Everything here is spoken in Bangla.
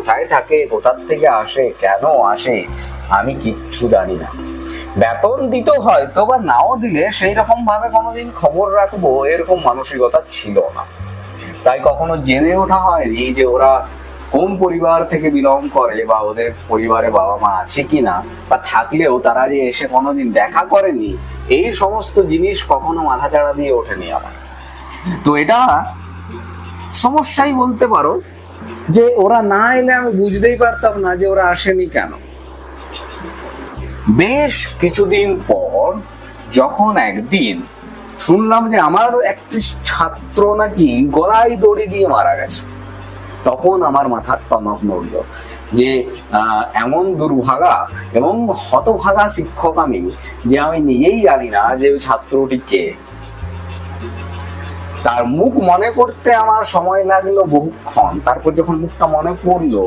কোথায় থাকে, কোথার থেকে আসে, কেন আসে, আমি কিচ্ছু জানি না। বেতন দিত হয়তো বা নাও দিলে সেই রকম ভাবে কোনোদিন খবর রাখবো এরকম মানসিকতা ছিল না। তাই কখনো জেনে ওঠা হয়নি যে ওরা কোন পরিবার থেকে বিলং করে, বা ওদের পরিবারে বাবা মা আছে কিনা, বা থাকলেও তারা যে এসে কোনোদিন দেখা করেনি, এই সমস্ত জিনিস কখনো মাথাচাড়া দিয়ে ওঠেনি আমার। তো এটা সমস্যাই বলতে পারো, যে ওরা না এলে আমি বুঝতেই পারতাম না যে ওরা আসেনি কেন। বেশ কিছুদিন পর যখন একদিন শুনলাম যে আমার একটি ছাত্র নাকি গলায় দড়ি দিয়ে মারা গেছে, তখন আমার মাথার টনক নড়ল যে এমন দুর্ভাগা এবং হতভাগা শিক্ষক আমি, যে আমি নিজেই জানি না যে ওই ছাত্রটি কে। তার মুখ মনে করতে আমার সময় লাগলো বহুক্ষণ। তারপর যখন মুখটা মনে পড়লো,